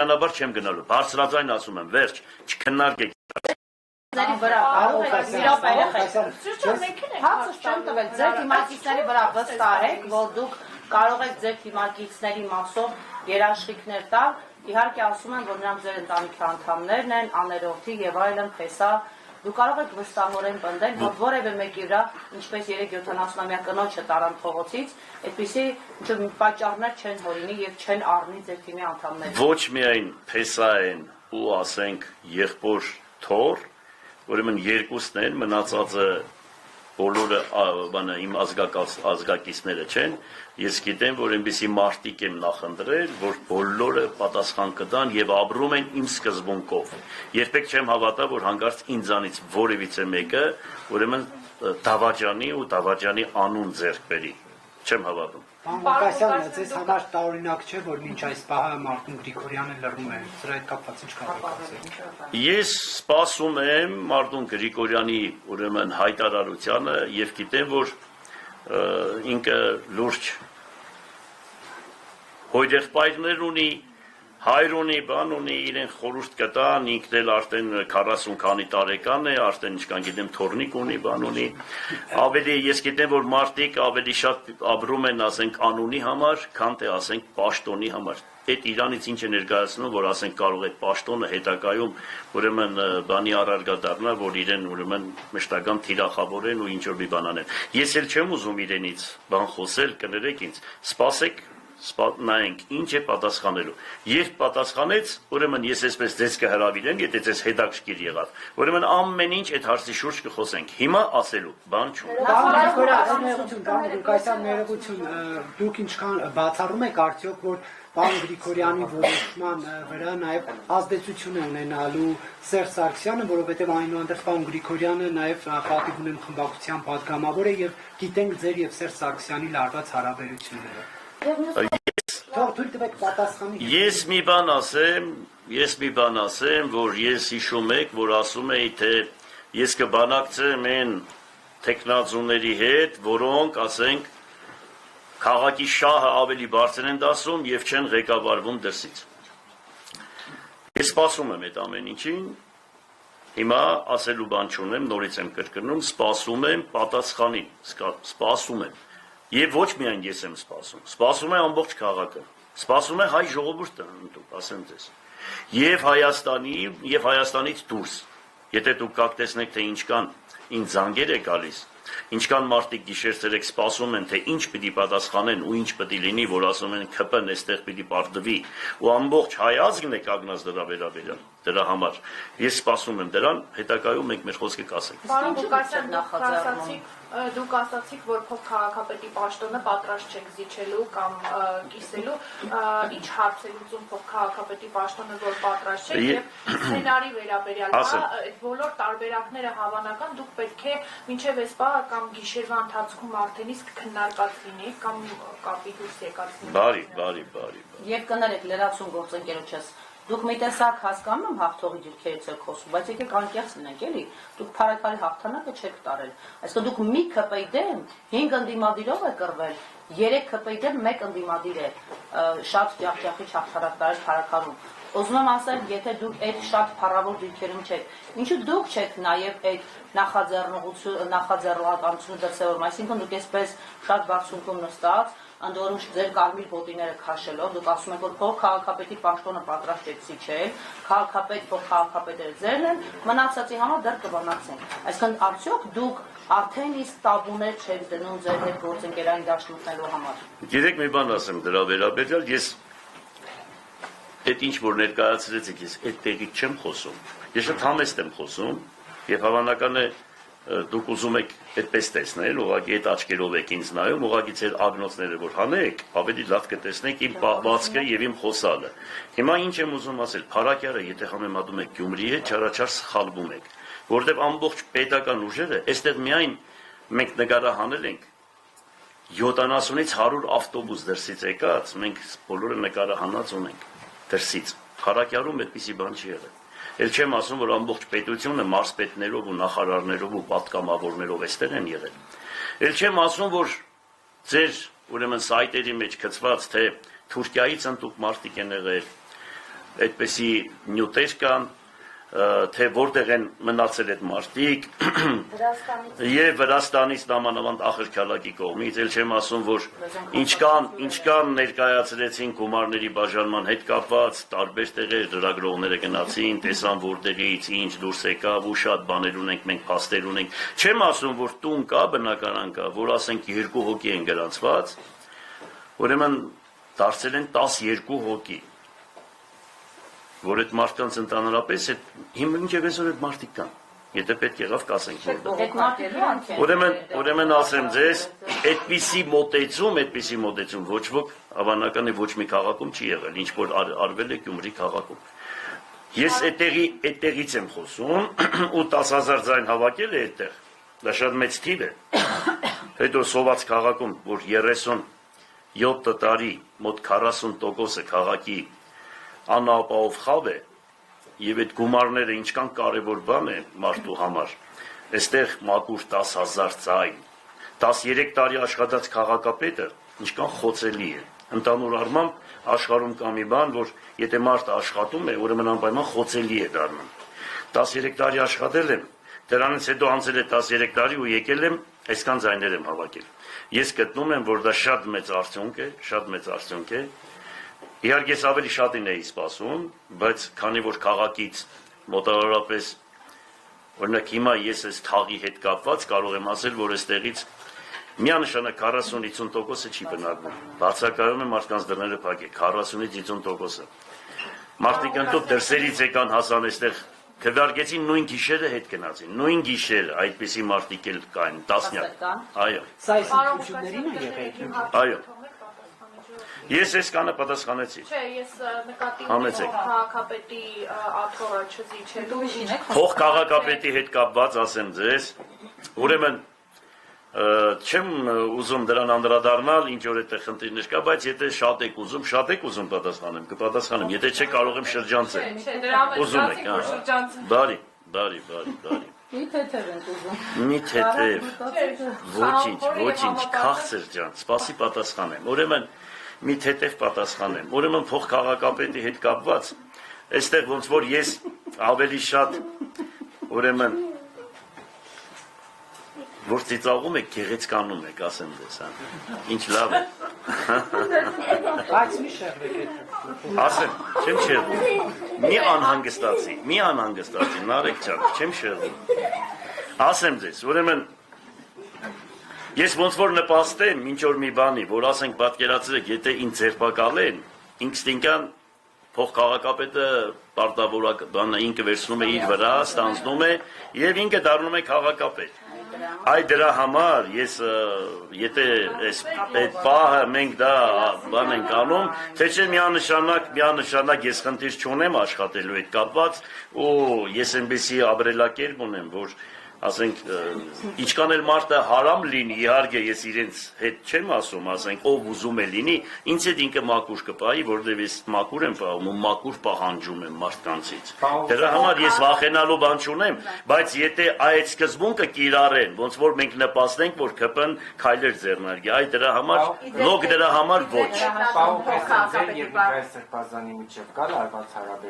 Բնականաբար չեմ գնալու, բարձրաձայն ասում եմ, վերջ, չքննարկեք։ Հացը չեմ տվել, ձեր թիմակիցների վրա վստահեք, որ դուք կարող եք ձեր թիմակիցների մասով երաշխիքներ տալ, իհարկե ասում են, որ նրանք ձեր ընտանիքի անդամներն են, աներորդի եւ այլն, փեսա, դու կարող եք վստահորեն պնդել, որ որևէ մեկի վրա, ինչպես 3-70-ամյա կնոջը տարան փողոցից, այդպիսի պատճառներ չեն հորինի եւ չեն առնի ձեր թիմի անդամները։ Ոչ միայն փեսա են ու ասենք եղբոր թոր, ուրեմն երկուսն են, մնացածը բոլորը իմ ազգակիցները չեն, ես գիտեմ, որ այնպիսի մարտիկ եմ նախընտրել, որ բոլորը պատասխան կտան եւ ապրում են իմ սկզբունքով։ Երբեք չեմ հավատա, որ հանկարծ ինձանից որևիցե մեկը, ուրեմն դավաճանի ու դավաճանի անուն ձեռք բերի։ Չեմ հավատում։ Պարոն Ղուկասյան, ձեզ համար տարօրինակ չէ, որ մինչ այս պահը Մարտուն Գրիգորյանը լռում է, սրա հետ կապված ինչ կարող եք ասել։ Ես սպասում եմ Մարտուն Գրիգորյանի ուրեմն հայտարարությանը եւ գիտեմ, որ ինքը լուրջ հոյդեղբայրներ ունի, հայր ունի, բան ունի, իրեն խորհուրդ կտան, ինքն էլ արդեն 40 քանի տարեկան է, արդեն ինչքան գիտեմ թորնիկ ունի, բան ունի, ավելի ես գիտեմ, որ մարդիկ ավելի շատ ապրում են, ասենք, անունի համար, քան թե ասենք պաշտոնի համար։ Այդ իրանից ինչ է ներկայացնում, որ ասենք կարող է պաշտոնը հետագայում ուրեմն բանի առարգա դառնա, որ իրեն ուրեմն մշտական թիրախավորեն ու ինչ որ մի բան անեն։ Ես էլ չեմ ուզում իրենից բան խոսել, կներեք ինձ, սպասեք նայենք ինչ է պատասխանելու։ Երբ պատասխանեց, ուրեմն ես այսպես ձեզ կհրավիրեմ, եթե ձեզ հետաքրքիր եղավ։ Ուրեմն ամեն ինչ այդ հարցի շուրջ կխոսենք։ Հիմա ասելու բան չունի։ Դուք ինչքան բացառում եք արդյոք, որ պարոն Գրիգորյանի որոշման վրա նաև ազդեցություն է ունենալու Սերժ Սարգսյանը, որովհետև այնուհանդերձ պարոն Գրիգորյանը նաև պատիվ ունեն խմբակցության падգամավոր է եւ գիտենք ձեր եւ Սերժ Սարգսյանի լարված հարաբերությունները։ Ես մի բան ասեմ, որ ես հիշում եք, որ ասում էի, թե ես կբանակցեմ այն տեխնազուների հետ, որոնք, ասենք, քաղաքի շահը ավելի բարձր են դասում եւ չեն ղեկավարվում դրսից։ Ես սպասում եմ այդ ամեն ինչին, հիմա ասելու բան չունեմ, նորից եմ կրկնում, սպասում եմ պատասխանին, սպասում եմ։ Եվ ոչ միայն ես եմ սպասում է ամբողջ քաղաքը, սպասում է հայ ժողովուրդը, ասեմ ձեզ, եւ Հայաստանից դուրս, եթե դուք կակտեսնեք, թե ինչքան ինձ զանգեր է գալիս, ինչքան մարդիկ գիշեր-ցերեկ սպասում են, թե ինչ պիտի պատասխանեն ու ինչ պիտի լինի, որ ասում են ԿՊ-ն այստեղ պիտի պարտվի, ու ամբողջ հայ ազգն է կանգնած դրա վերաբերյալ, դրա համար, ես սպասում եմ դրան, հետագայում մենք մեր խոսքը կասենք։ Պարոն Ղուկասյան, դուք ասացիք, որ փոխքաղաքապետի պաշտոնը պատրաստ չեք զիջելու կամ կիսելու, ինչ հարց է լուծում փոխքաղաքապետի պաշտոնը, որ պատրաստ չեք, եւ սցենարի վերաբերյալ, այդ բոլոր տարբերակները հավանական դուք պետք է մինչեւ այս պահը կամ գիշերվա ընթացքում արդեն իսկ քննարկած լինեիք կամ կապի դուրս եկած լինեիք։ Բարի։ Եվ կներեք լրացում գործընկերոջս, դուք մի տեսակ հասկանում եմ հաղթողի դիրքերից եք խոսում, բայց եկեք անկեղծ լինենք, էլի, դուք փառակալի հաղթանակը չեք տարել, այսինքն դուք մի ԿՊ-ի դեմ 5 ընդդիմադիրով եք կռվել, 3 ԿՊ-ի դեմ 1 ընդդիմադիր է շատ ջախջախիչ հաղթանակ տարել փառակալում։ Ուզում եմ ասել, եթե դուք այդ շատ փառավոր դիրքերում չեք, ինչու դուք չեք նաև այդ նախաձեռնականությունը դրսևորում, այսինքն դուք այսպես շատ բարձունքում նստած ընդորուշ ձեր կարմիր գոտիները քաշելով, դուք ասում եք, որ փոխքաղաքապետի պաշտոնը պատրաստ եք զիջել, փոխքաղաքապետերը ձերն են, մնացածի համար դեռ կբանակցենք։ Այսինքն արդյոք դուք արդեն իսկ տաբուներ չեք դնում ձեր հետ գործընկերային դաշտ մտնելու համար։ Գիտեք մի բան ասեմ դրա վերաբերյալ, ես այդ ինչ որ ներկայացրեցիք, ես այդ տեղից չեմ խոսում։ Ես շատ համեստ եմ խոսում եւ հավանական է դուք ուզում եք այդպես տեսնել, ուղղակի այդ աչքերով եք ինձ նայում, ուղղակի ձեր ագնոցները որ հանեք, ավելի լավ կտեսնեք իմ պահվածքը եւ իմ խոսալը։ Հիմա ինչ եմ ուզում ասել, փառակյարը, եթե համեմատում եք Գյումրիի հետ, չարաչար սխալվում եք, որովհետեւ ամբողջ պետական ուժերը, այստեղ միայն մենք նկարահանել ենք 70-ից 100 ավտոբուս դրսից եկած, մենք բոլորը նկարահանած ունենք դրսից։ Փառակյարում այդպիսի բան չի եղել։ Էլ չեմ ասում, որ ամբողջ պետությունը մարզպետներով ու նախարարներով ու պատգամավորներով այստեղ են եղել։ Էլ չեմ ասում, որ ձեր ուրեմն սայտերի մեջ գծված, թե Թուրքիայից ընդուք մարդիկ են եղել, այդպիսի նյութեր կան, թե որտեղ են մնացել այդ մարդիկ եւ Վրաստանից նամանավանդ Ախրքալակի կողմից, ել չեմ ասում, որ ինչքան ներկայացրեցին գումարների բաժանման հետ կապված, տարբեր տեղեր լրագրողները գնացին, տեսան որտեղից ինչ դուրս եկավ ու շատ բաներ ունենք, մենք փաստեր ունենք, չեմ ասում, որ տուն կա, բնակարան կա, որ ասենք 2 հոգի են գրանցված, ուրեմն դարձել են 12 հոգի, որ այդ մարդկանց ընդհանրապես հիմնիչև այսօր այդ մարդիկ կան, եթե պետք եղավ կասենք ուրեմն ասեմ ձեզ, այդպիսի մոտեցում ոչ ոք հավանական է ոչ մի քաղաքում չի եղել, ինչ որ արվել է Գյումրի քաղաքում։ Ես այդտեղից եմ խոսում ու 10,000 ձայն հավաքել է այդտեղ, դա շատ մեծ թիվ է, հետո Սոված քաղաքում, որ 37 տարի մոտ 40%-ը քաղաքի անապահով խավ է եւ այդ գումարները ինչքան կարեւոր բան է մարդու համար այստեղ մաքուր 10,000 ձայն 13 տարի աշխատած քաղաքապետը ինչքան խոցելի է ընդհանուր առմամբ աշխարհում կա մի բան որ եթե մարդը աշխատում է ուրեմն անպայման խոցելի է դառնում 13 տարի աշխատել եմ դրանից հետո անցել է 13 տարի ու եկել եմ այսքան ձայներ եմ հավաքել ես գտնում եմ որ դա շատ մեծ արդյունք է Իհարկե ես ավելի շատին էի սպասում, բայց քանի որ քաղաքից մոտավորապես օրինակ հիմա ես այս թաղի հետ կապված կարող եմ ասել, որ այստեղից միանշանակ 40-50%-ը չի բնակվում։ Բացակայում է մարդկանց դռները փակել, 40-ից 50%-ը։ Մարդիկ ընդդուք դրսերից եկան հասան այստեղ քվեարկեցին նույն գիշերը հետ գնացին, նույն գիշեր այդպիսի մարդիկ էլ կային, տասնյակ։ Այո։ Սա ինքնություններին է եղել։ Այո։ Ես այս կանը պատասխանեցի։ Չէ, ես նկատի ունեմ քաղաքապետի աթոռը չզիջելու։ Փող քաղաքապետի հետ կապված ասեմ ձեզ, ուրեմն չեմ ուզում դրան անդրադառնալ, ինչ որ այդտեղ խնդիրներ կա, բայց եթե շատ եք ուզում պատասխանեմ, կպատասխանեմ, եթե չէ կարող եմ շրջանցել։ Չէ, դրա մեջ Բարի։ Մի թեթև ենք ուզում։ Մի թեթև։ Ոչինչ, քաղցր ջան, սպասի պատասխանեմ։ Ուրեմն մի թեթև պատասխանեմ։ Ուրեմն փող քաղաքապետի հետ կապված, այստեղ ոնց որ ես ավելի շատ ուրեմն որ ծիծաղում եք, գեղեցկանում եք, ասեմ ձեզ, ինչ լավ է։ Բայց մի շեղվեք Ասեմ, չեմ շեղվում։ Մի անհանգստացի, Նարեկ ջան, չեմ շեղվում։ Ասեմ ձեզ, ուրեմն ես ոնց որ նպաստեմ ինչ որ մի բանի, որ ասենք պատկերացրեք, եթե ինձ ձերբակալեն, ինստինկտյան փող քաղաքապետը պարտավորակ բանը ինքը վերցնում է իր վրա, ստանձնում է եւ ինքը դառնում է քաղաքապետ։ Այ դրա համար ես եթե այդ պահը մենք դա բան ենք անում, թե չէ միանշանակ ես խնդիր չունեմ աշխատելու հետ կապված ու ես այնպեսի ապրելակերպ ունեմ, որ ասենք ինչքան էլ մարդը հարամ լինի, իհարկե ես իրենց հետ չեմ ասում, ասենք ով ուզում է լինի, ինձ հետ ինքը մաքուր կպահի, որովհետև ես մաքուր եմ պահում ու մաքուր պահանջում եմ մարդկանցից։ Դրա համար ես վախենալու բան չունեմ, բայց եթե այդ սկզբունքը կիրառեն, ոնց որ մենք նպաստենք, որ ԿՊ-ն քայլեր ձեռնարկի, այ դրա համար լոկ դրա համար ոչ։ Պարոն Պեսանձեր եւ Նիկայ Սրբազանի միջև կա լարված հարաբերություն։